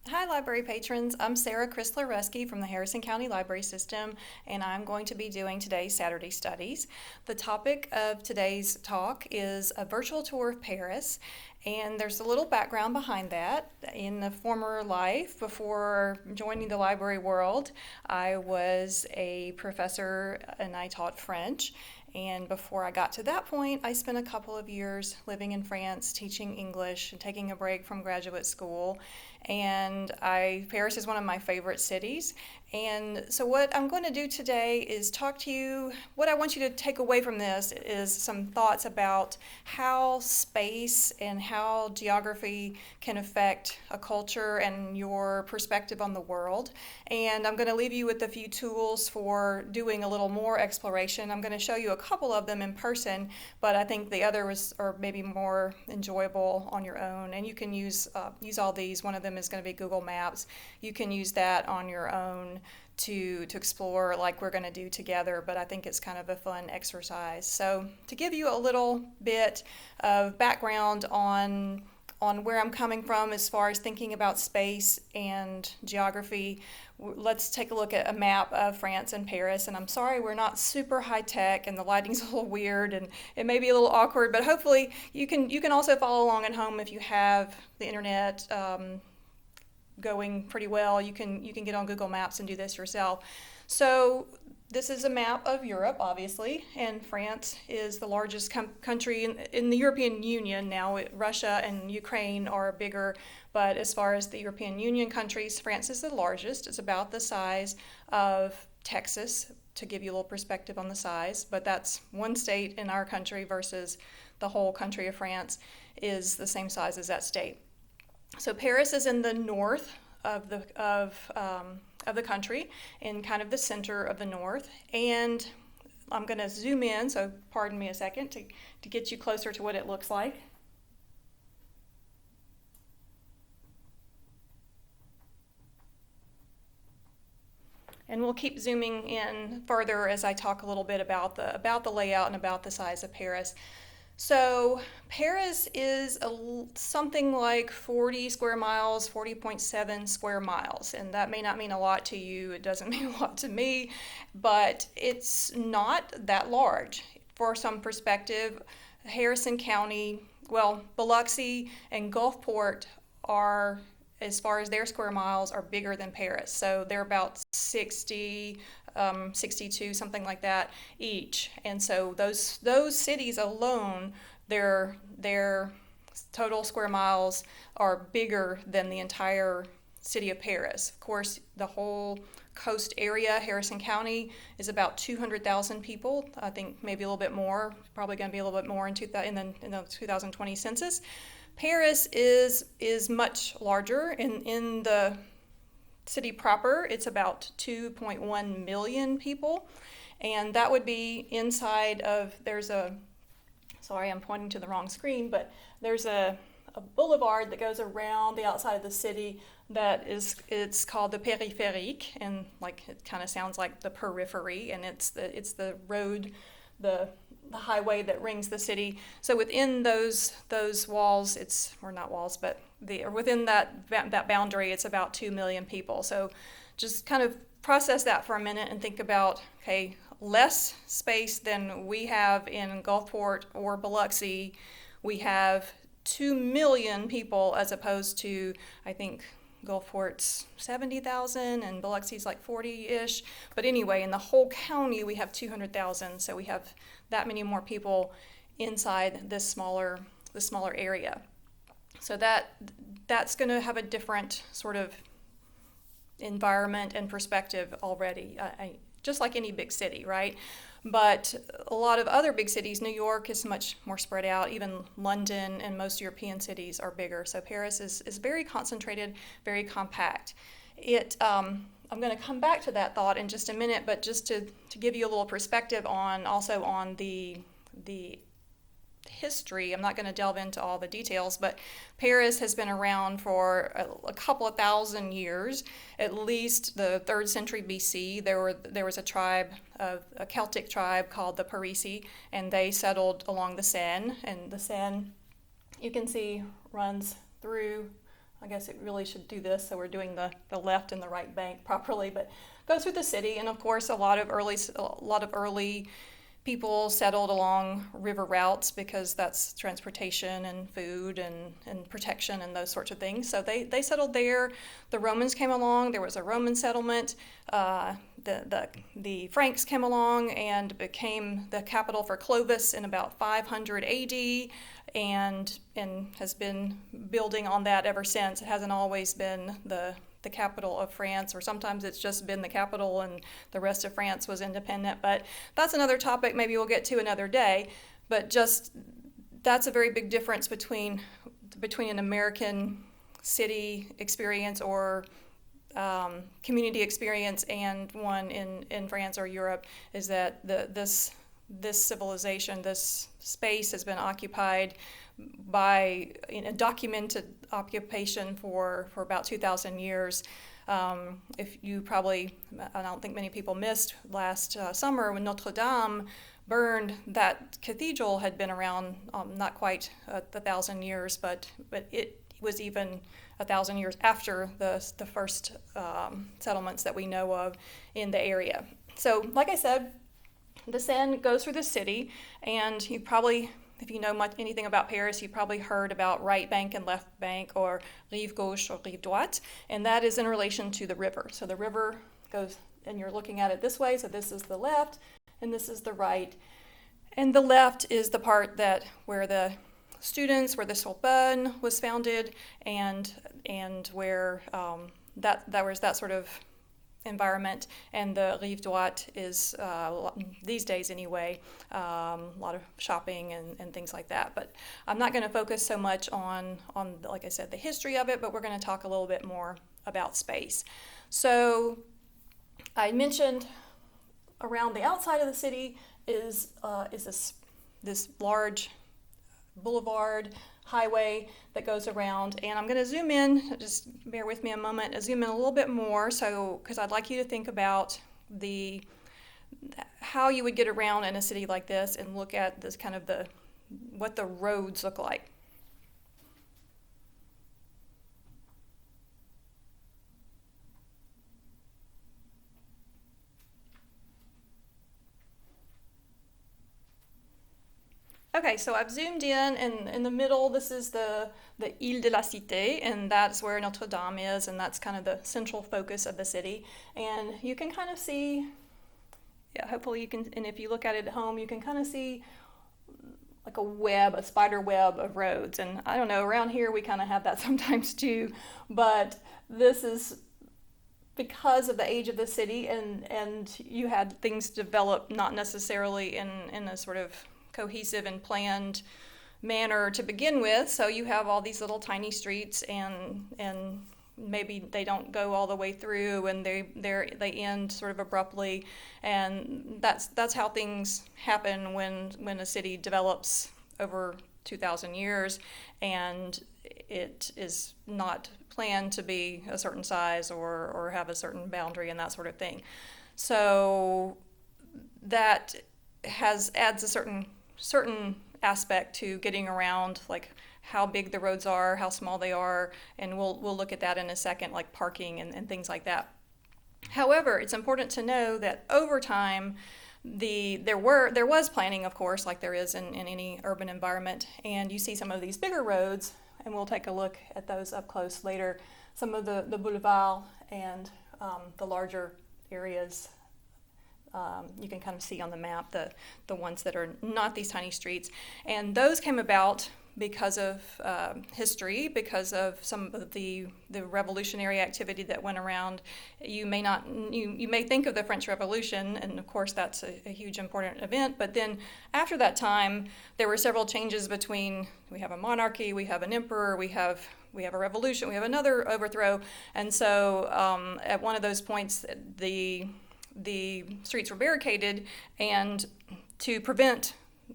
Hi, library patrons. I'm Sarah Chrysler-Ruski from the Harrison County Library System, and I'm going to be doing today's Saturday Studies. The topic of today's talk is a virtual tour of Paris, and there's a little background behind that. In the former life, before joining the library world, I was a professor and I taught French. And before I got to that point, I spent a couple of years living in France, teaching English and taking a break from graduate school. And Paris is one of my favorite cities. And so, what I'm going to do today is talk to you. What I want you to take away from this is some thoughts about how space and how geography can affect a culture and your perspective on the world. And I'm going to leave you with a few tools for doing a little more exploration. I'm going to show you a couple of them in person, but I think the others are maybe more enjoyable on your own. And you can use all these. One of them is going to be Google Maps. You can use that on your own to explore like we're going to do together, but I think it's kind of a fun exercise. So to give you a little bit of background on where I'm coming from as far as thinking about space and geography, let's take a look at a map of France and Paris. And I'm sorry we're not super high tech and the lighting's a little weird and it may be a little awkward, but hopefully you can also follow along at home if you have the internet going pretty well. You can get on Google Maps and do this yourself. So this is a map of Europe, obviously, and France is the largest country in the European Union now. Russia and Ukraine are bigger, but as far as the European Union countries, France is the largest. It's about the size of Texas, to give you a little perspective on the size, but that's one state in our country versus the whole country of France is the same size as that state. So Paris is in the north of the country, in kind of the center of the north, and I'm going to zoom in. So pardon me a second to get you closer to what it looks like. And we'll keep zooming in further as I talk a little bit about the layout and about the size of Paris. So Paris is something like 40 square miles, 40.7 square miles, and that may not mean a lot to you. It doesn't mean a lot to me, but it's not that large. For some perspective, Harrison County, well, Biloxi and Gulfport are, as far as their square miles, are bigger than Paris. So they're about 60, 62, something like that each. And so those cities alone, their total square miles are bigger than the entire city of Paris. Of course, the whole coast area, Harrison County, is about 200,000 people. I think maybe a little bit more, probably going to be a little bit more in the 2020 census. Paris is much larger. In the city proper, it's about 2.1 million people, and that would be inside of, sorry, I'm pointing to the wrong screen, but there's a boulevard that goes around the outside of the city it's called the périphérique, and like it kind of sounds like the periphery, and it's the road, the highway that rings the city. So within those walls, or not walls, but within that boundary, it's about 2 million people. So just kind of process that for a minute and think about, okay, less space than we have in Gulfport or Biloxi. We have 2 million people as opposed to, I think, Gulfport's 70,000 and Biloxi's like 40-ish. But anyway, in the whole county, we have 200,000. So we have that many more people inside this smaller area. So that's going to have a different sort of environment and perspective already, just like any big city, right? But a lot of other big cities, New York is much more spread out. Even London and most European cities are bigger. So Paris is very concentrated, very compact. I'm going to come back to that thought in just a minute, but just to give you a little perspective on the history. I'm not going to delve into all the details, but Paris has been around for a couple of thousand years, at least the 3rd century BC. There was a Celtic tribe called the Parisi, and they settled along the Seine. And the Seine, you can see, runs through I guess it really should do this, so we're doing the left and the right bank properly, but goes through the city, and of course a lot of early people settled along river routes because that's transportation and food and protection and those sorts of things. So they settled there. The Romans came along. There was a Roman settlement. The Franks came along and became the capital for Clovis in about 500 AD, and has been building on that ever since. It hasn't always been the capital of France, or sometimes it's just been the capital and the rest of France was independent. But that's another topic maybe we'll get to another day. But just that's a very big difference between an American city experience or community experience and one in France or Europe, is that this civilization, this space has been occupied by documented occupation for about 2,000 years. If you probably, I don't think many people missed last summer when Notre Dame burned. That cathedral had been around not quite 1,000 years, but it was even 1,000 years after the first settlements that we know of in the area. So, like I said, the Seine goes through the city, and you probably, if you know anything about Paris, you probably heard about right bank and left bank, or rive gauche or rive droite, and that is in relation to the river. So the river goes, and you're looking at it this way, so this is the left, and this is the right. And the left is the part where the Sorbonne was founded, and where that was that sort of environment. And the rive droite is, these days anyway, a lot of shopping and things like that. But I'm not going to focus so much on, like I said, the history of it, but we're going to talk a little bit more about space. So I mentioned around the outside of the city is this large boulevard highway that goes around, and I'm going to zoom in, just bear with me a moment, zoom in a little bit more, because I'd like you to think about how you would get around in a city like this and look at this kind of what the roads look like. Okay, so I've zoomed in, and in the middle, this is the Ile de la Cité, and that's where Notre Dame is, and that's kind of the central focus of the city. And you can kind of see, hopefully you can, and if you look at it at home, you can kind of see like a spider web of roads. And I don't know, around here we kind of have that sometimes too, but this is because of the age of the city, and you had things develop not necessarily in a sort of cohesive and planned manner to begin with. So you have all these little tiny streets, and maybe they don't go all the way through, and they end sort of abruptly, and that's how things happen when a city develops over 2,000 years, and it is not planned to be a certain size or have a certain boundary and that sort of thing. So that adds a certain aspect to getting around, like how big the roads are, how small they are, and we'll look at that in a second, like parking and things like that. However, it's important to know that over time, there was planning, of course, like there is in any urban environment, and you see some of these bigger roads, and we'll take a look at those up close later. Some of the boulevard and the larger areas. You can kind of see on the map the ones that are not these tiny streets, and those came about because of history, because of some of the revolutionary activity that went around. You may think of the French Revolution, and of course that's a huge important event, but then after that time there were several changes between, we have a monarchy, we have an emperor, we have a revolution, we have another overthrow, and so at one of those points the streets were barricaded, and to prevent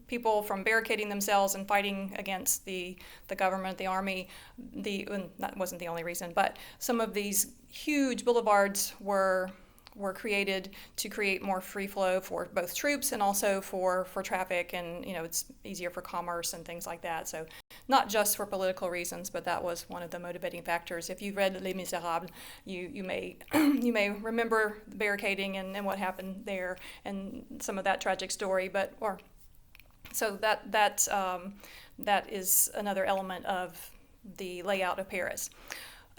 people from barricading themselves and fighting against the government, the army, and that wasn't the only reason, but some of these huge boulevards were were created to create more free flow for both troops and also for traffic, and it's easier for commerce and things like that. So not just for political reasons, but that was one of the motivating factors. If you've read Les Miserables, you may you may remember the barricading and what happened there and some of that tragic story. So that is another element of the layout of Paris.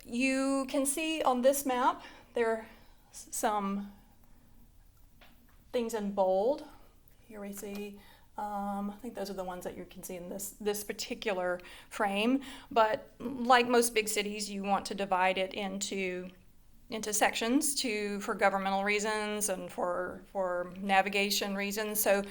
You can see on this map there are some things in bold. Here we see, I think those are the ones that you can see in this particular frame. But like most big cities, you want to divide it into sections for governmental reasons and for navigation reasons. So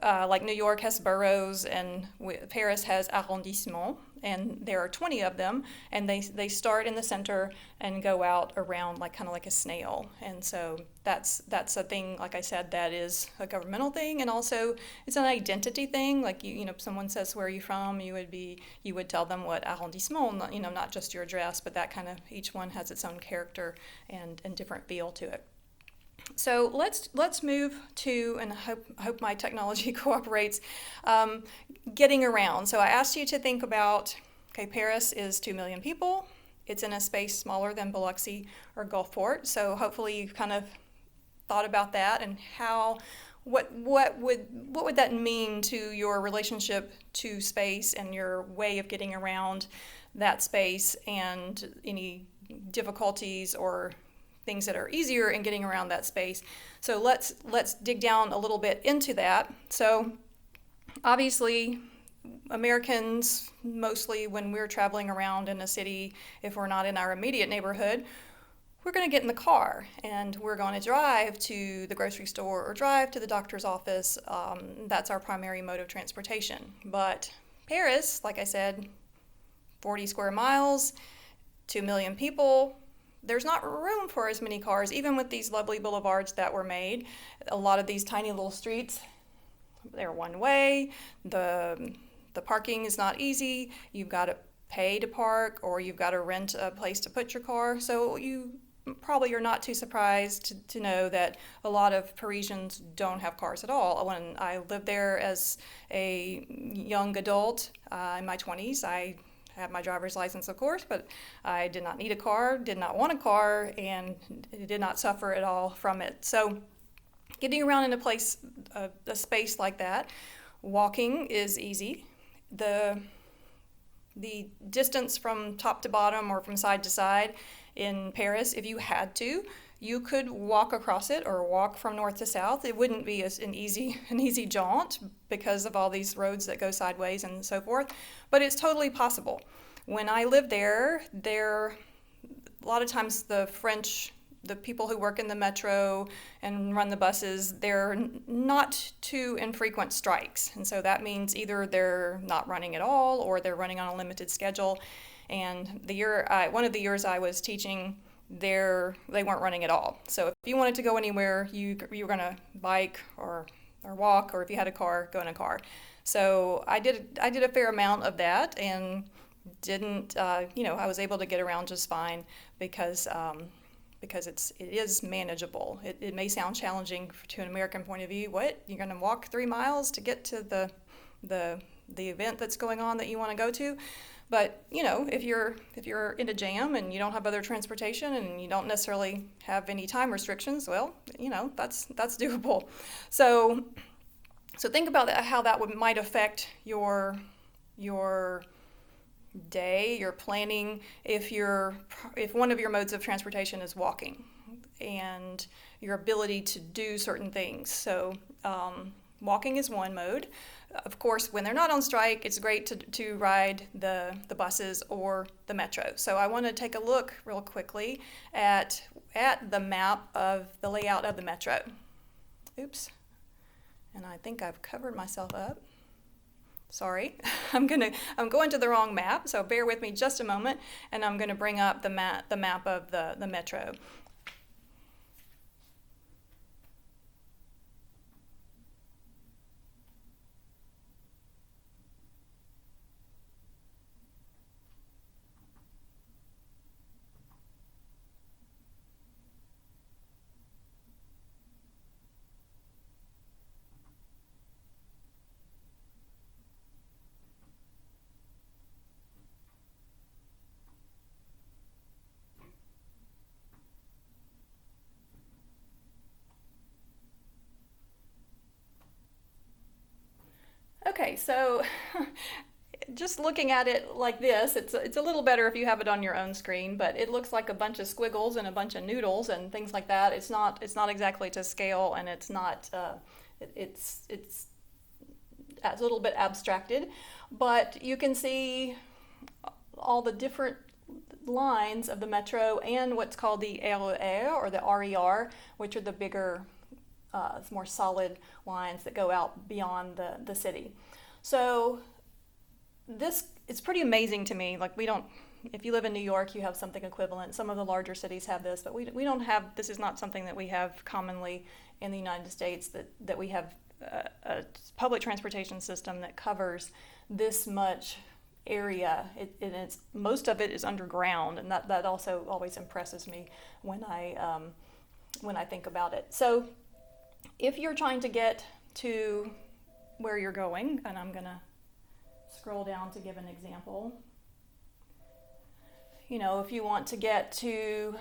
like New York has boroughs and Paris has arrondissements, and there are 20 of them, and they start in the center and go out around kind of like a snail. And so that's a thing, like I said, that is a governmental thing, and also it's an identity thing. Like someone says, where are you from? You would tell them what arrondissement, not just your address, but that kind of, each one has its own character and different feel to it. So let's move to, and I hope my technology cooperates, getting around. So I asked you to think about, okay, Paris is 2 million people. It's in a space smaller than Biloxi or Gulfport. So hopefully you've kind of thought about that and what would that mean to your relationship to space and your way of getting around that space, and any difficulties or things that are easier in getting around that space. So let's dig down a little bit into that. So obviously Americans, mostly when we're traveling around in a city, if we're not in our immediate neighborhood, we're going to get in the car and we're going to drive to the grocery store or drive to the doctor's office. That's our primary mode of transportation. But Paris, like I said, 40 square miles, 2 million people, there's not room for as many cars, even with these lovely boulevards that were made. A lot of these tiny little streets, they're one way. The parking is not easy. You've got to pay to park, or you've got to rent a place to put your car. So you probably are not too surprised to know that a lot of Parisians don't have cars at all. When I lived there as a young adult in my 20s, I had my driver's license, of course, but I did not need a car, did not want a car, and did not suffer at all from it. So getting around in a space like that, walking is easy. The distance from top to bottom or from side to side in Paris, if you had to, you could walk across it or walk from north to south. It wouldn't be an easy jaunt because of all these roads that go sideways and so forth, but it's totally possible. When I lived there, a lot of times the people who work in the metro and run the buses, they're not too infrequent strikes. And so that means either they're not running at all or they're running on a limited schedule. And one of the years I was teaching, they weren't running at all. So if you wanted to go anywhere, you were going to bike or walk, or if you had a car, go in a car. So I did a fair amount of that, and I was able to get around just fine because it is manageable. It may sound challenging to an American point of view. What, you're going to walk 3 miles to get to the event that's going on that you want to go to? But if you're in a jam and you don't have other transportation and you don't necessarily have any time restrictions, well, that's doable. So think about that, how that might affect your day, your planning, if one of your modes of transportation is walking, and your ability to do certain things. So walking is one mode. Of course, when they're not on strike, it's great to ride the buses or the metro. So I want to take a look real quickly at the map of the layout of the metro. Oops. And I think I've covered myself up. Sorry, I'm going to the wrong map, so bear with me just a moment, and I'm going to bring up the map of the metro. Okay, so just looking at it like this, it's a little better if you have it on your own screen, but it looks like a bunch of squiggles and a bunch of noodles and things like that. It's not exactly to scale, and it's not it's a little bit abstracted, but you can see all the different lines of the metro and what's called the RER or the RER, which are the bigger, more solid lines that go out beyond the city. So this it's pretty amazing to me. Like, we don't, if you live in New York, you have something equivalent. Some of the larger cities have this, but we don't have, this is not something that we have commonly in the United States, that we have a public transportation system that covers this much area. It's most of it is underground, and that also always impresses me when I think about it. So if you're trying to get to where you're going, and I'm gonna scroll down to give an example. If you want to get to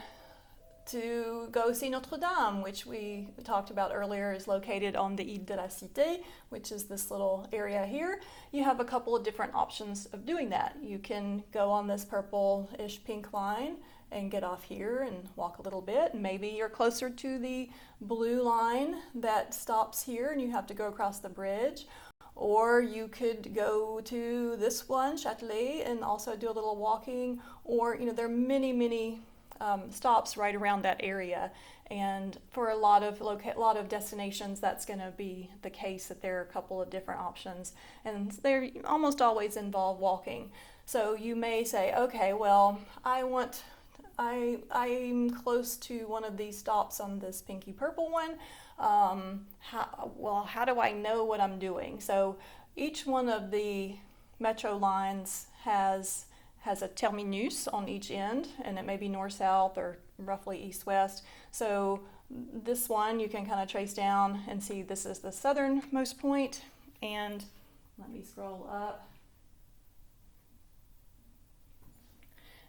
go see Notre Dame, which we talked about earlier, is located on the Ile de la Cité, which is this little area here. You have a couple of different options of doing that. You can go on this purple-ish pink line and get off here and walk a little bit. Maybe you're closer to the blue line that stops here and you have to go across the bridge. Or you could go to this one, Châtelet, and also do a little walking. Or, there are many stops right around that area. And for a lot of destinations, that's going to be the case, that there are a couple of different options. And they almost always involve walking. So you may say, okay, well, I'm close to one of these stops on this pinky purple one. How do I know what I'm doing? So each one of the metro lines has a terminus on each end, and it may be north-south or roughly east-west. So this one you can kind of trace down and see this is the southernmost point, and let me scroll up.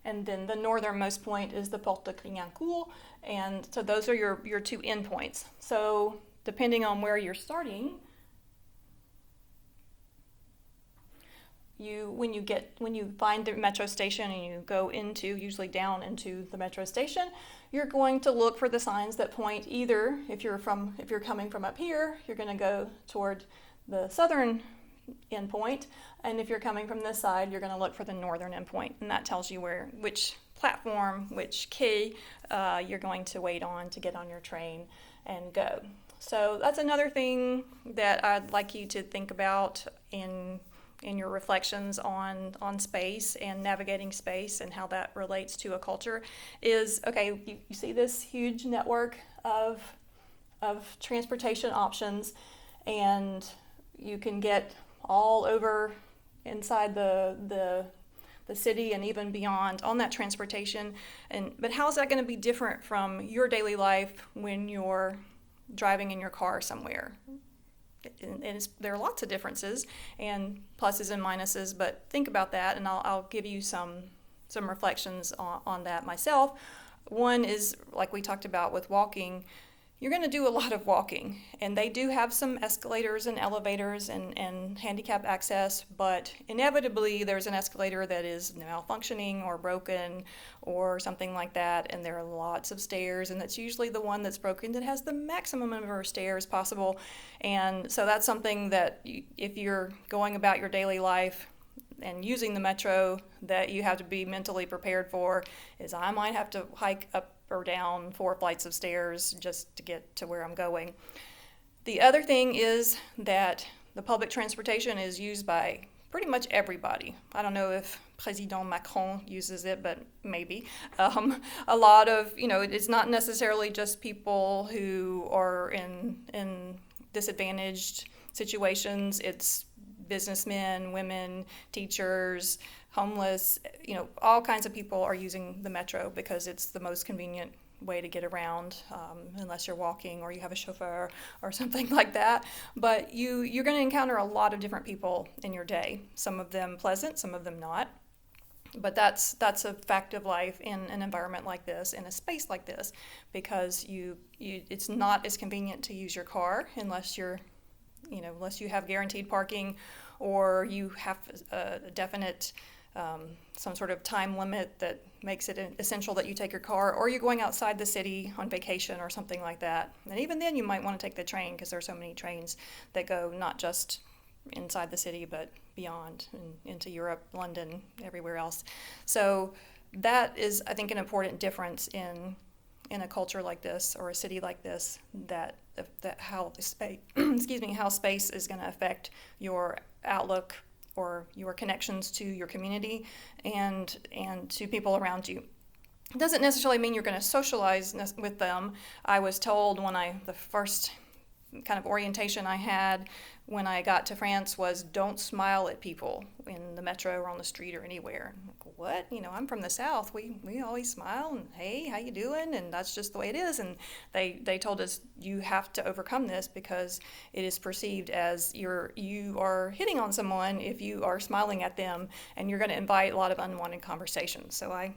And then the northernmost point is the Porte de Clignancourt, and so those are your two endpoints. So depending on where you're starting, when you find the metro station and you go usually down into the metro station, you're going to look for the signs that point either, if you're coming from up here, you're going to go toward the southern endpoint, and if you're coming from this side, you're going to look for the northern endpoint, and that tells you which platform, which quay you're going to wait on to get on your train and go. So that's another thing that I'd like you to think about in your reflections on space and navigating space and how that relates to a culture is, okay, you see this huge network of transportation options, and you can get all over inside the city and even beyond on that transportation. But how is that going to be different from your daily life when you're driving in your car somewhere? And there are lots of differences and pluses and minuses, but think about that, and I'll give you some reflections on that myself. One is, like we talked about with walking, you're going to do a lot of walking, and they do have some escalators and elevators and handicap access, but inevitably there's an escalator that is malfunctioning or broken or something like that, and there are lots of stairs, and that's usually the one that's broken that has the maximum number of stairs possible. And so that's something that if you're going about your daily life and using the metro, that you have to be mentally prepared for, is I might have to hike up or down 4 flights of stairs just to get to where I'm going. The other thing is that the public transportation is used by pretty much everybody. I don't know if President Macron uses it, but maybe. A lot of, it's not necessarily just people who are in disadvantaged situations. It's businessmen, women, teachers, homeless, all kinds of people are using the metro because it's the most convenient way to get around, unless you're walking or you have a chauffeur or something like that. But you're going to encounter a lot of different people in your day, some of them pleasant, some of them not. But that's a fact of life in an environment like this, in a space like this, because it's not as convenient to use your car unless you're unless you have guaranteed parking or you have a definite some sort of time limit that makes it essential that you take your car, or you're going outside the city on vacation or something like that. And even then you might want to take the train because there are so many trains that go not just inside the city but beyond and into Europe, London, everywhere else. So that is, I think, an important difference in a culture like this or a city like this, that how space excuse me, how space is going to affect your outlook or your connections to your community and to people around you. It doesn't necessarily mean you're going to socialize with them. I was told the first kind of orientation I had when I got to France was, don't smile at people in the metro or on the street or anywhere. I'm like, what? I'm from the South. We always smile and, hey, how you doing? And that's just the way it is. And they told us, you have to overcome this because it is perceived as you are hitting on someone if you are smiling at them, and you're going to invite a lot of unwanted conversations. So I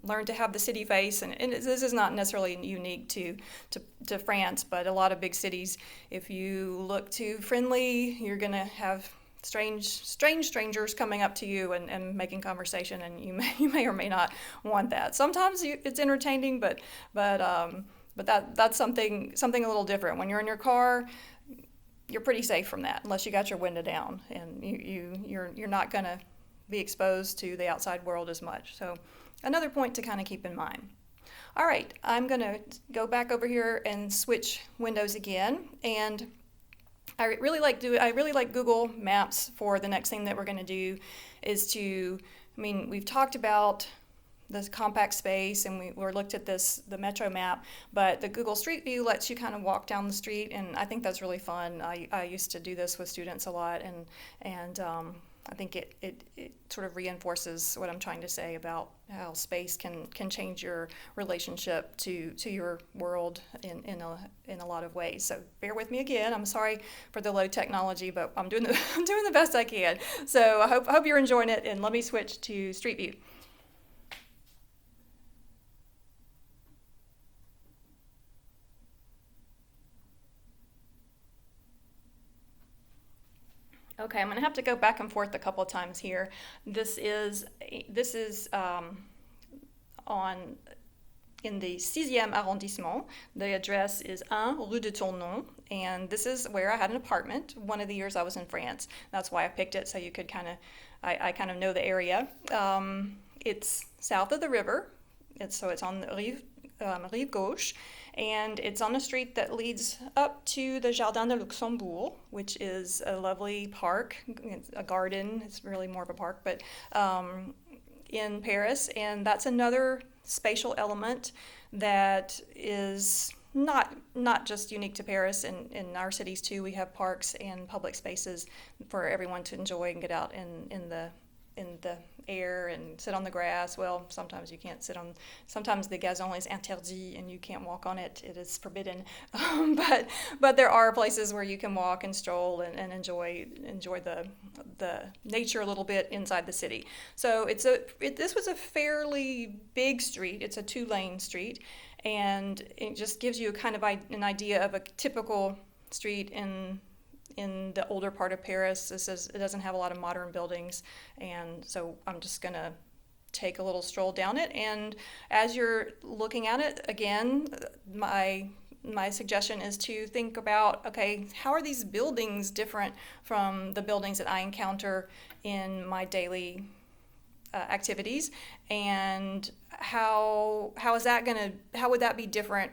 learn to have the city face, and this is not necessarily unique to France, but a lot of big cities, if you look too friendly, you're going to have strange strangers coming up to you and making conversation, and you may or may not want that. Sometimes it's entertaining, but that's something a little different. When you're in your car, you're pretty safe from that, unless you got your window down, and you're not going to be exposed to the outside world as much. So another point to kind of keep in mind. All right, I'm going to go back over here and switch windows again, and I really like Google Maps for the next thing that we're going to do is we've talked about this compact space, and we looked at the Metro map, but the Google Street View lets you kind of walk down the street, and I think that's really fun. I used to do this with students a lot, and I think it sort of reinforces what I'm trying to say about how space can change your relationship to your world in a lot of ways. So bear with me again. I'm sorry for the low technology, but I'm doing the best I can. So I hope you're enjoying it, and let me switch to Street View. Okay, I'm going to have to go back and forth a couple of times here. This is on in the 6e arrondissement. The address is 1 Rue de Tournon, and this is where I had an apartment one of the years I was in France. That's why I picked it, so you could I kind of know the area. It's south of the river. It's on the Rive Gauche, and it's on a street that leads up to the Jardin de Luxembourg, which is a lovely park. It's a garden. It's really more of a park, but in Paris, and that's another spatial element that is not just unique to Paris. In our cities too, we have parks and public spaces for everyone to enjoy and get out in the air and sit on the grass. Well, sometimes you can't sit on. Sometimes the gazon is interdit and you can't walk on it. It is forbidden. But there are places where you can walk and stroll and enjoy the nature a little bit inside the city. So this was a fairly big street. It's a 2-lane street, and it just gives you kind of an idea of a typical street in the older part of Paris. It doesn't have a lot of modern buildings, and so I'm just gonna take a little stroll down it. And as you're looking at it, again, my suggestion is to think about, okay, how are these buildings different from the buildings that I encounter in my daily activities, and how would that be different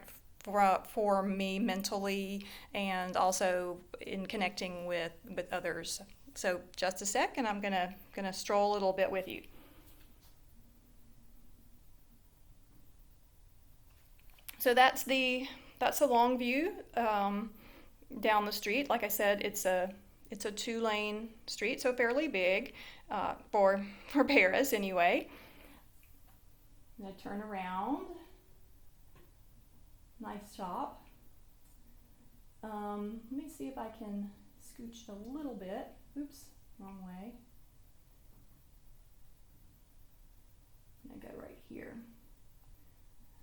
for me mentally, and also in connecting with others. So just a sec, and I'm gonna stroll a little bit with you. So that's the long view down the street. Like I said, it's a 2-lane street, so fairly big for Paris anyway. I'm gonna turn around. Nice shop. Let me see if I can scooch a little bit. Oops, wrong way. I'm gonna go right here.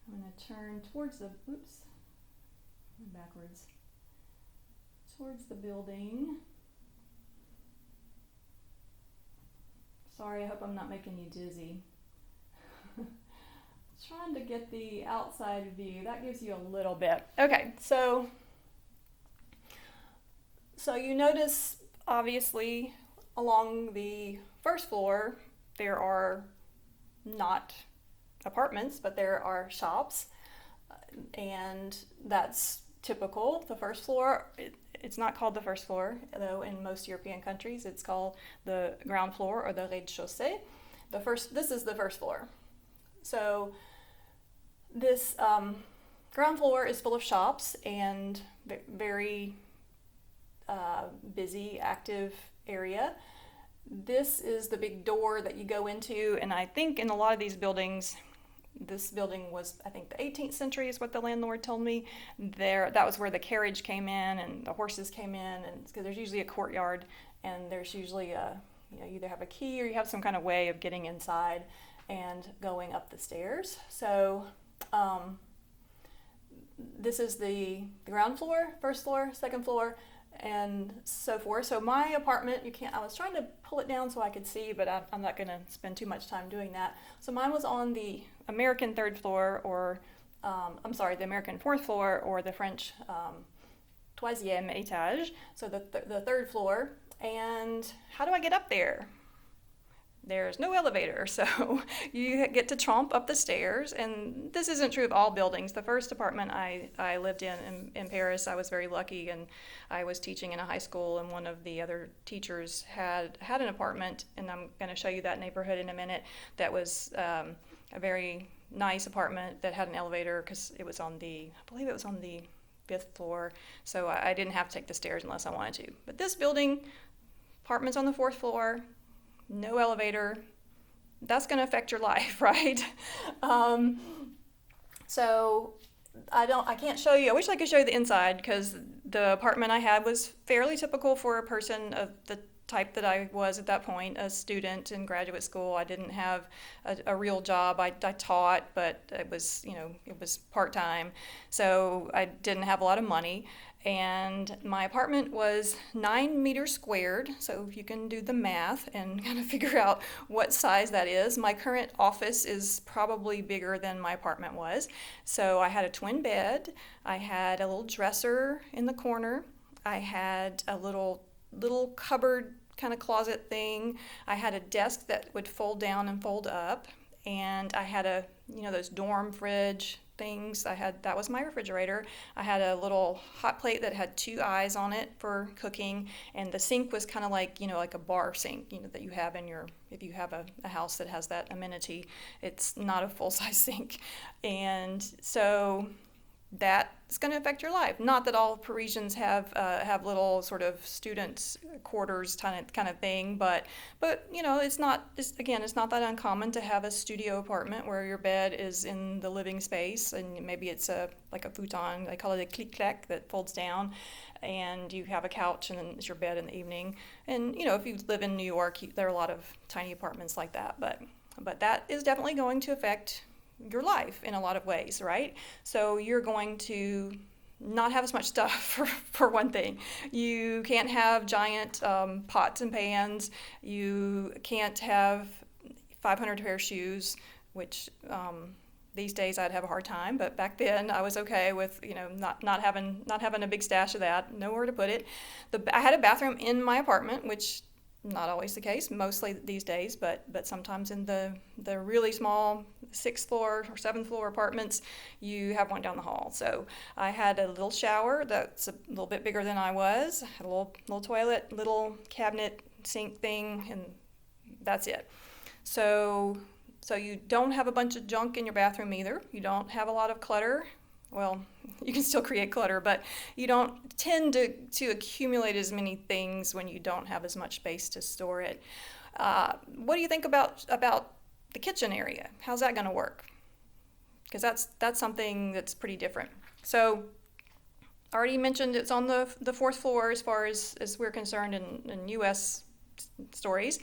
I'm gonna turn towards backwards. towards the building. Sorry, I hope I'm not making you dizzy. Trying to get the outside view. That gives you a little bit. Okay, so you notice, obviously, along the first floor, there are not apartments, but there are shops, and that's typical. The first floor, it's not called the first floor, though in most European countries it's called the ground floor or the rez-de-chaussée. This is the first floor. So this ground floor is full of shops and very busy, active area. This is the big door that you go into, and I think in a lot of these buildings, this building was, I think, the 18th century is what the landlord told me. That was where the carriage came in and the horses came in, and because there's usually a courtyard, and there's usually you either have a key or you have some kind of way of getting inside and going up the stairs. So this is the ground floor, first floor, second floor, and so forth. So my apartment, I was trying to pull it down so I could see, but I'm not going to spend too much time doing that. So mine was on the American third floor, or the American fourth floor, or the French troisième étage, so the third floor. And how do I get up there? There's no elevator, so you get to tromp up the stairs, and this isn't true of all buildings. The first apartment I lived in Paris, I was very lucky, and I was teaching in a high school, and one of the other teachers had an apartment, and I'm going to show you that neighborhood in a minute, that was a very nice apartment that had an elevator, because it was I believe it was on the 5th floor, so I didn't have to take the stairs unless I wanted to. But this building, apartments on the 4th floor, no elevator, that's going to affect your life, right? So I can't show you. I wish I could show you the inside, because the apartment I had was fairly typical for a person of the type that I was at that point, a student in graduate school. I didn't have a real job. I taught, but it was part-time, so I didn't have a lot of money. And my apartment was 9 meters squared, so you can do the math and kind of figure out what size that is. My current office is probably bigger than my apartment was. So I had a twin bed, I had a little dresser in the corner, I had a little cupboard kind of closet thing, I had a desk that would fold down and fold up, and I had those dorm fridge things. That was my refrigerator. I had a little hot plate that had 2 eyes on it for cooking, and the sink was kind of like a bar sink, that you have if you have a house that has that amenity. It's not a full-size sink, and so that's going to affect your life. Not that all Parisians have little sort of student quarters kind of thing, but it's not that uncommon to have a studio apartment where your bed is in the living space, and maybe it's like a futon. They call it a clic-clac that folds down, and you have a couch, and then it's your bed in the evening. And if you live in New York, there are a lot of tiny apartments like that, but that is definitely going to affect your life in a lot of ways, right? So you're going to not have as much stuff for one thing. You can't have giant pots and pans. You can't have 500 pair of shoes, which these days I'd have a hard time, but back then I was okay with not having a big stash of that, nowhere to put it. I had a bathroom in my apartment, which not always the case, mostly these days, but sometimes in the really small 6th floor or 7th floor apartments, you have one down the hall. So I had a little shower that's a little bit bigger than I was, had a little toilet, little cabinet sink thing, and that's it. So you don't have a bunch of junk in your bathroom either. You don't have a lot of clutter. Well, you can still create clutter, but you don't tend to accumulate as many things when you don't have as much space to store it. What do you think about the kitchen area? How's that going to work? Because that's something that's pretty different. So I already mentioned it's on the 4th floor as far as we're concerned in U.S. stories.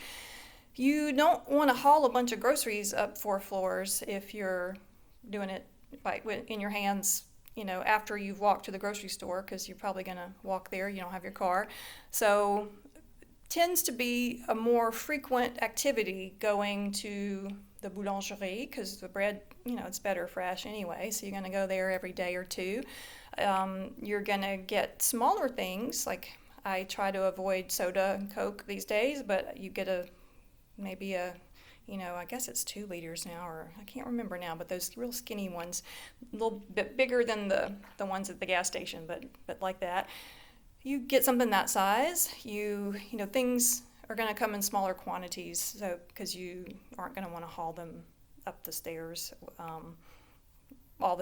You don't want to haul a bunch of groceries up 4 floors if you're doing it in your hands, after you've walked to the grocery store, because you're probably going to walk there, you don't have your car. So tends to be a more frequent activity going to the boulangerie, because the bread, it's better fresh anyway, so you're going to go there every day or two. You're going to get smaller things, like I try to avoid soda and Coke these days, but you get maybe a I guess it's 2 liters now, or I can't remember now, but those real skinny ones, a little bit bigger than the ones at the gas station, but like that. You get something that size, things are going to come in smaller quantities, so because you aren't going to want to haul them up the stairs all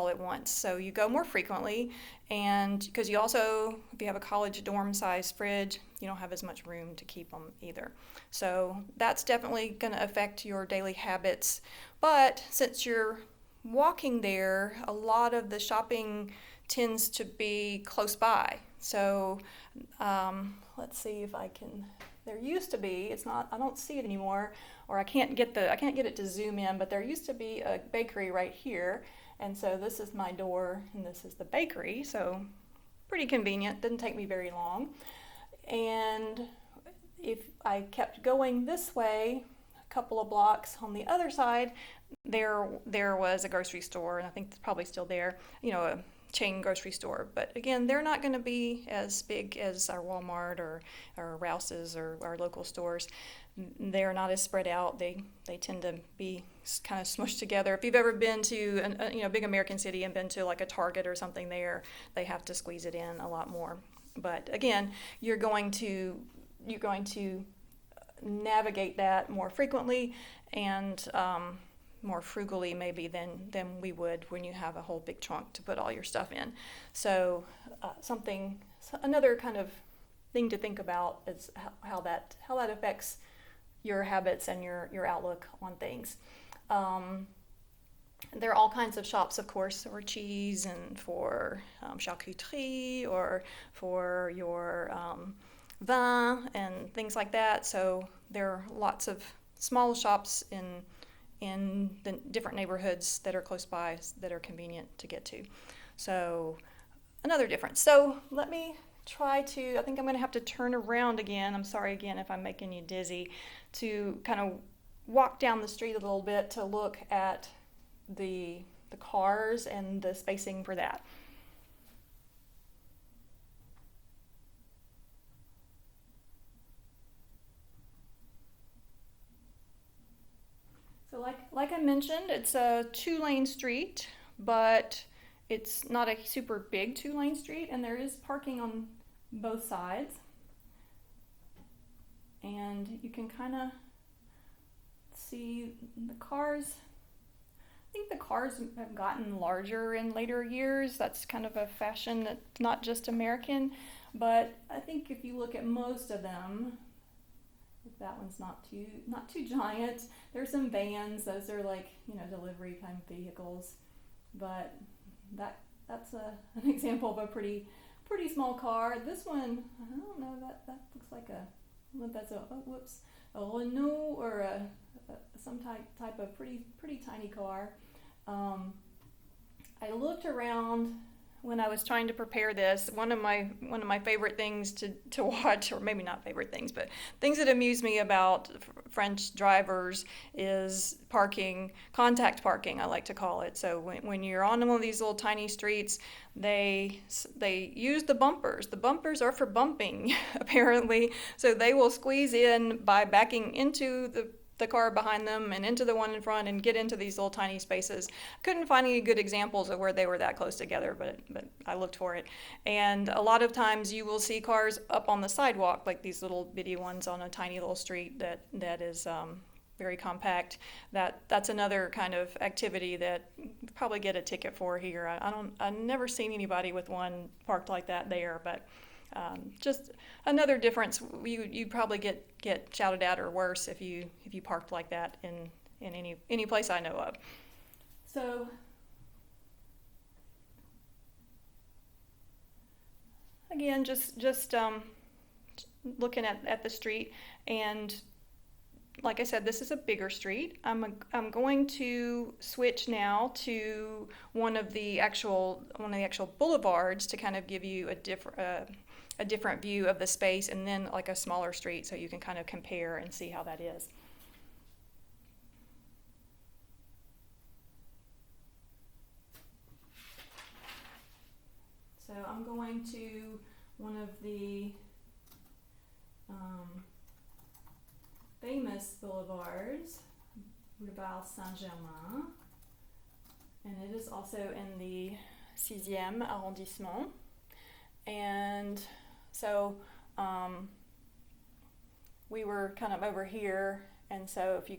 at once. So you go more frequently, and because you also, if you have a college dorm size fridge, you don't have as much room to keep them either. So that's definitely going to affect your daily habits. But since you're walking there, a lot of the shopping tends to be close by. So let's see if I can. There used to be. It's not. I don't see it anymore, or I can't get it to zoom in. But there used to be a bakery right here, and so this is my door, and this is the bakery. So pretty convenient. Didn't take me very long. And if I kept going this way, a couple of blocks on the other side, there was a grocery store, and I think it's probably still there. A chain grocery store, but again, they're not going to be as big as our Walmart or Rouse's or our local stores. They're not as spread out. They tend to be kind of smushed together. If you've ever been to a big American city and been to like a Target or something there, they have to squeeze it in a lot more. But again, you're going to navigate that more frequently and more frugally maybe than we would when you have a whole big trunk to put all your stuff in. So another kind of thing to think about is how that affects your habits and your outlook on things. There are all kinds of shops, of course, for cheese and for charcuterie or for your vin and things like that. So there are lots of small shops in the different neighborhoods that are close by that are convenient to get to. So another difference. So let me try to, I think I'm going to have to turn around again. I'm sorry again if I'm making you dizzy, to kind of walk down the street a little bit to look at the cars and the spacing for that. So like I mentioned, it's a 2-lane street, but it's not a super big 2-lane street, and there is parking on both sides. And you can kind of see the cars. I think the cars have gotten larger in later years. That's kind of a fashion that's not just American, but I think if you look at most of them, that one's not too giant. There's some vans; those are like delivery kind of vehicles, but that's an example of a pretty small car. This one, I don't know, that looks like that's a Renault or some type of pretty tiny car. I looked around when I was trying to prepare this. One of my favorite things to watch, or maybe not favorite things, but things that amuse me about French drivers is parking, contact parking, I like to call it. So when you're on one of these little tiny streets, they use the bumpers. The bumpers are for bumping, apparently. So they will squeeze in by backing into the car behind them and into the one in front and get into these little tiny spaces. Couldn't find any good examples of where they were that close together, but I looked for it. And a lot of times you will see cars up on the sidewalk, like these little bitty ones on a tiny little street that is very compact. That's another kind of activity that you probably get a ticket for here. I've never seen anybody with one parked like that there, but just another difference. You'd probably get shouted at or worse if you parked like that in any place I know of. So again, just looking at the street, and like I said, this is a bigger street. I'm going to switch now to one of the actual boulevards to kind of give you a different view of the space, and then like a smaller street so you can kind of compare and see how that is. So I'm going to one of the famous boulevards, Boulevard Saint-Germain, and it is also in the 6e arrondissement. And so we were kind of over here, and so if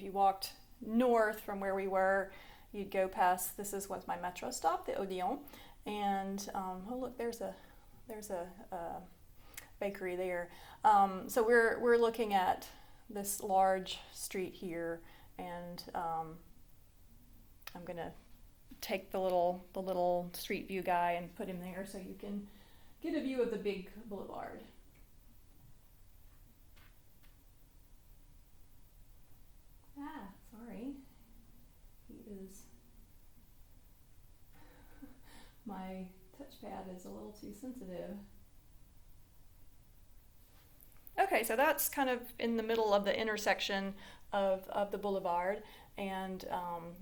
you walked north from where we were, you'd go past. This is what's my metro stop, the Odeon, and oh look, there's a bakery there. So we're looking at this large street here, and I'm gonna take the little street view guy and put him there so you can get a view of the big boulevard. Sorry. He is. My touchpad is a little too sensitive. Okay, so that's kind of in the middle of the intersection of the boulevard and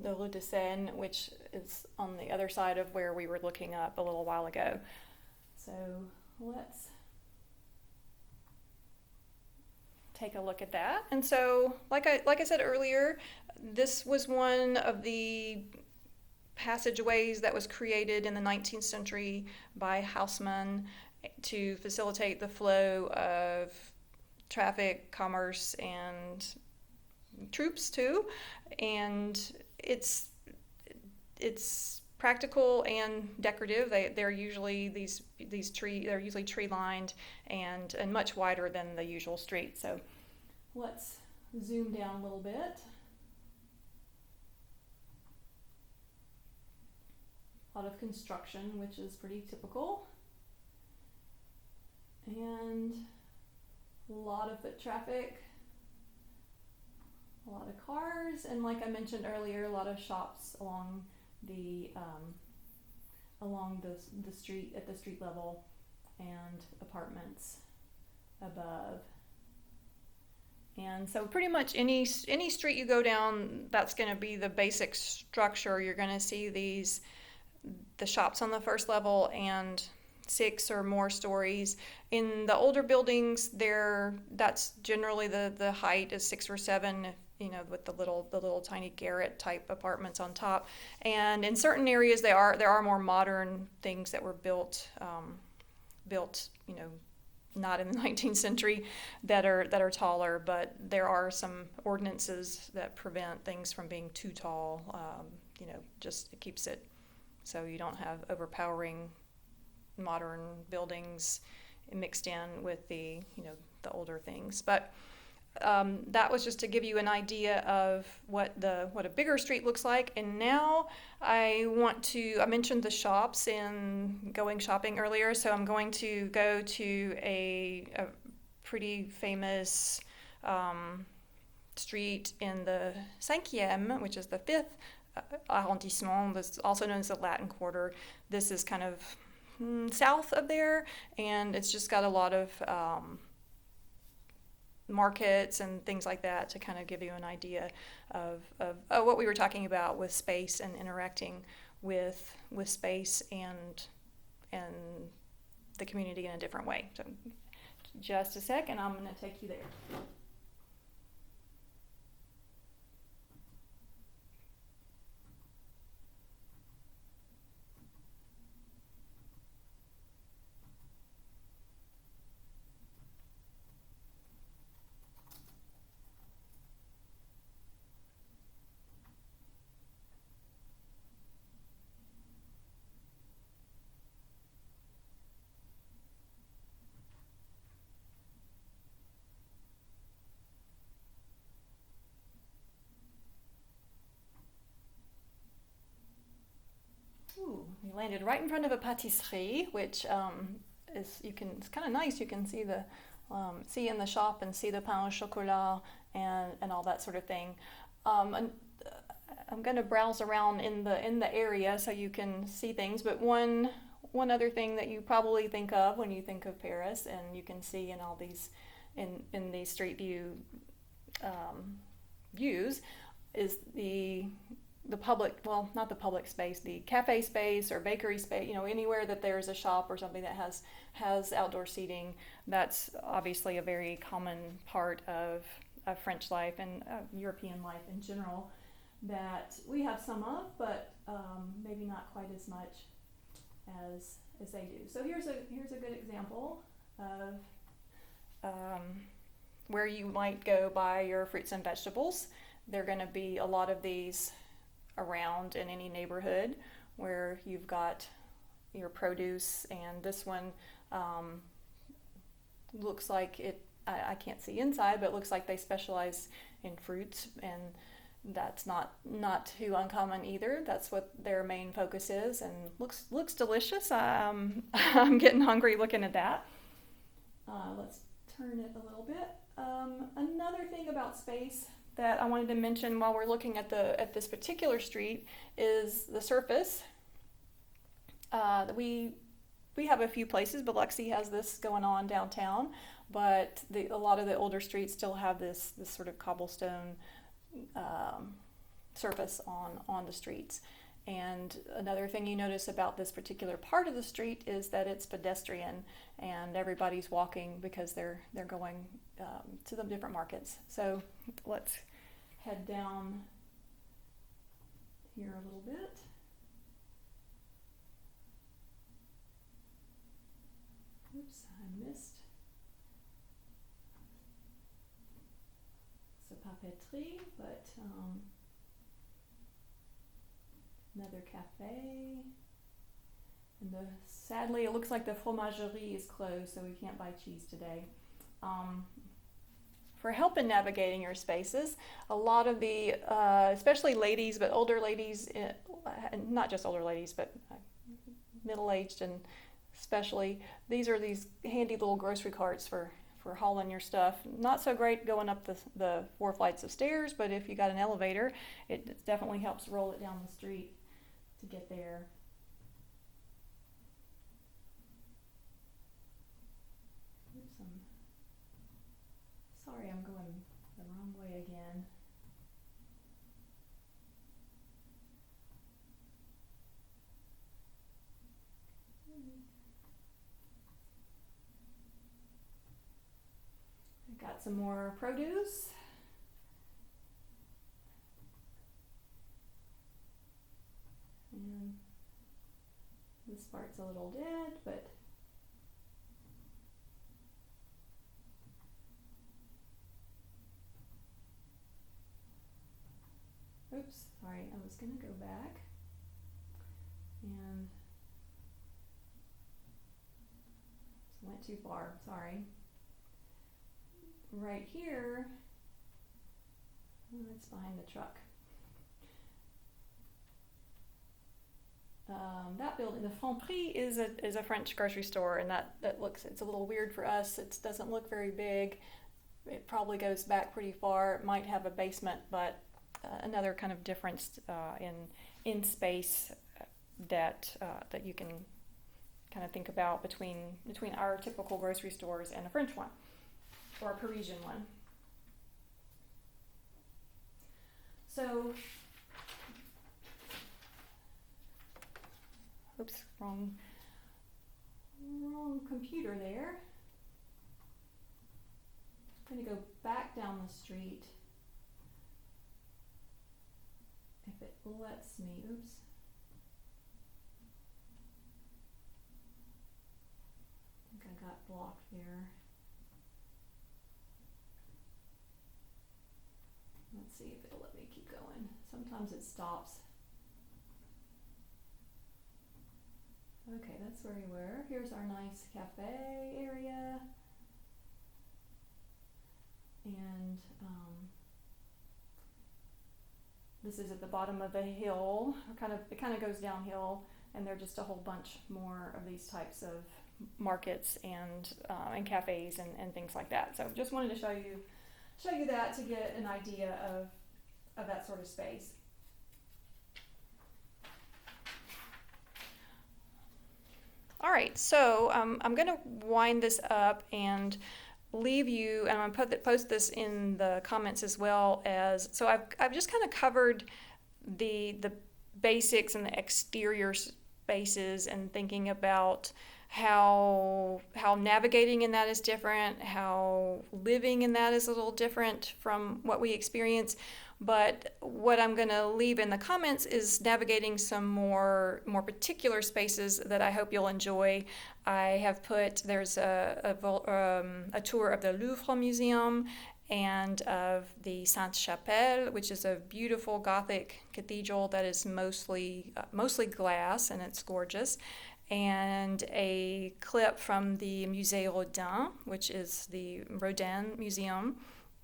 the Rue de Seine, which is on the other side of where we were looking up a little while ago. So let's take a look at that. And so, like I said earlier, this was one of the passageways that was created in the 19th century by Haussmann to facilitate the flow of traffic, commerce, and troops too. And it's practical and decorative. They're usually they're usually tree lined and much wider than the usual street. So let's zoom down a little bit. A lot of construction, which is pretty typical, and a lot of foot traffic, a lot of cars, and like I mentioned earlier, a lot of shops along the street at the street level, and apartments above. And so pretty much any street you go down, that's going to be the basic structure. You're going to see the shops on the first level and 6 or more stories. In the older buildings, that's generally the height is 6 or 7, with the little tiny garret type apartments on top. And in certain areas, there are more modern things that were built, not in the 19th century, that are taller. But there are some ordinances that prevent things from being too tall. Just it keeps it so you don't have overpowering modern buildings mixed in with the older things. But that was just to give you an idea of what a bigger street looks like. And now I mentioned the shops in going shopping earlier, so I'm going to go to a pretty famous street in the 5e, which is the 5th arrondissement, that's also known as the Latin Quarter. This is kind of south of there, and it's just got a lot of markets and things like that to kind of give you an idea of what we were talking about with space and interacting with space and the community in a different way. So just a sec, and I'm going to take you there. We landed right in front of a pâtisserie, which it's kind of nice. You can see the see in the shop and see the pain au chocolat and all that sort of thing. And I'm going to browse around in the area so you can see things. But one other thing that you probably think of when you think of Paris, and you can see in all these in these street view views, is the public, well, not the public space, the cafe space or bakery space, anywhere that there's a shop or something that has outdoor seating. That's obviously a very common part of French life and European life in general that we have some of, but maybe not quite as much as they do. So here's a good example of where you might go buy your fruits and vegetables. There are going to be a lot of these around in any neighborhood where you've got your produce, and this one looks like it, I can't see inside, but it looks like they specialize in fruits, and that's not too uncommon either. That's what their main focus is, and looks delicious. I'm getting hungry looking at that. Let's turn it a little bit. Another thing about space that I wanted to mention while we're looking at this particular street is the surface. We have a few places. Biloxi has this going on downtown, but a lot of the older streets still have this sort of cobblestone surface on the streets. And another thing you notice about this particular part of the street is that it's pedestrian, and everybody's walking because they're going to the different markets. So let's head down here a little bit. Oops, I missed. It's a papeterie, but another cafe. And sadly, it looks like the fromagerie is closed, so we can't buy cheese today. For help in navigating your spaces, a lot of the, especially ladies, but older ladies, not just older ladies, but middle-aged and especially, these are these handy little grocery carts for hauling your stuff. Not so great going up the 4 flights of stairs, but if you got an elevator, it definitely helps roll it down the street to get there. Oops, sorry, I'm going the wrong way again. I got some more produce. And this part's a little dead, but oops, sorry, I was gonna go back and went too far, sorry. Right here, it's behind the truck. That building, the Franprix, is a French grocery store, and that looks, it's a little weird for us. It doesn't look very big. It probably goes back pretty far. It might have a basement, but another kind of difference in space that you can kind of think about between our typical grocery stores and a French one or a Parisian one. So, oops, wrong computer there. I'm going to go back down the street if it lets me. Oops. I think I got blocked there. Let's see if it'll let me keep going. Sometimes it stops. Okay, that's where we were. Here's our nice cafe area. And this is at the bottom of the hill. It kind of goes downhill, and there are just a whole bunch more of these types of markets and cafes and things like that. So just wanted to show you that to get an idea of that sort of space. All right, so I'm going to wind this up and leave you, and I'm going to post this in the comments as well as, so I've just kind of covered the basics and the exterior spaces and thinking about how navigating in that is different, how living in that is a little different from what we experience. But what I'm going to leave in the comments is navigating some more particular spaces that I hope you'll enjoy. I have put, there's a tour of the Louvre Museum and of the Sainte-Chapelle, which is a beautiful Gothic cathedral that is mostly glass, and it's gorgeous. And a clip from the Musée Rodin, which is the Rodin Museum,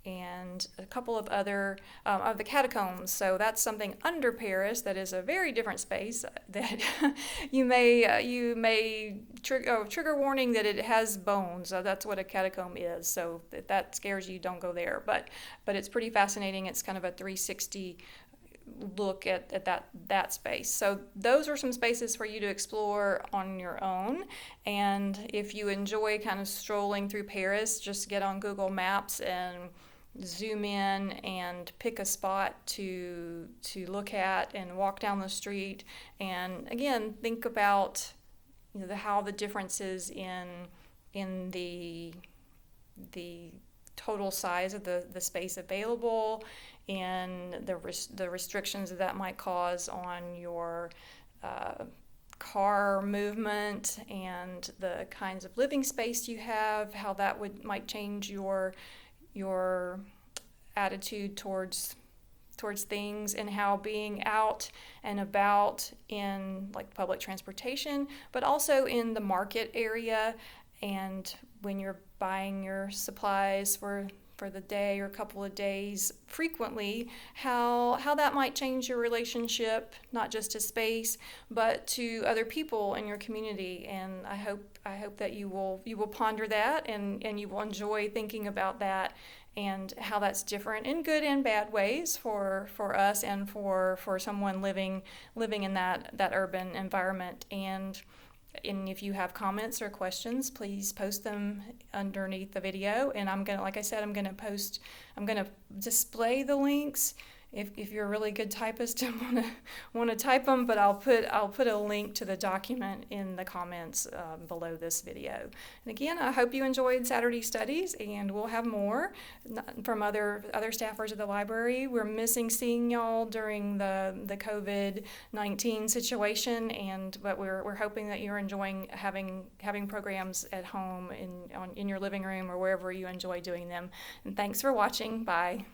and a couple of other of the catacombs. So that's something under Paris that is a very different space that you may trigger warning that it has bones. That's what a catacomb is. So if that scares you, don't go there. But it's pretty fascinating. It's kind of a 360 look at that space. So those are some spaces for you to explore on your own. And if you enjoy kind of strolling through Paris, just get on Google Maps and zoom in and pick a spot to look at and walk down the street. And again, think about how the differences in the total size of the space available, and the restrictions that might cause on your car movement, and the kinds of living space you have, how that might change your attitude towards things, and how being out and about in like public transportation, but also in the market area, and when you're buying your supplies for the day or a couple of days frequently, how that might change your relationship, not just to space, but to other people in your community. And I hope that you will ponder that, and you will enjoy thinking about that and how that's different in good and bad ways for us and for someone living in that urban environment. And if you have comments or questions, please post them underneath the video. And I'm gonna display the links if you're a really good typist and want to type them. But I'll put a link to the document in the comments below this video. And again, I hope you enjoyed Saturday Studies, and we'll have more from other staffers of the library. We're missing seeing y'all during the COVID-19 situation, but we're hoping that you're enjoying having programs at home in your living room or wherever you enjoy doing them. And thanks for watching. Bye.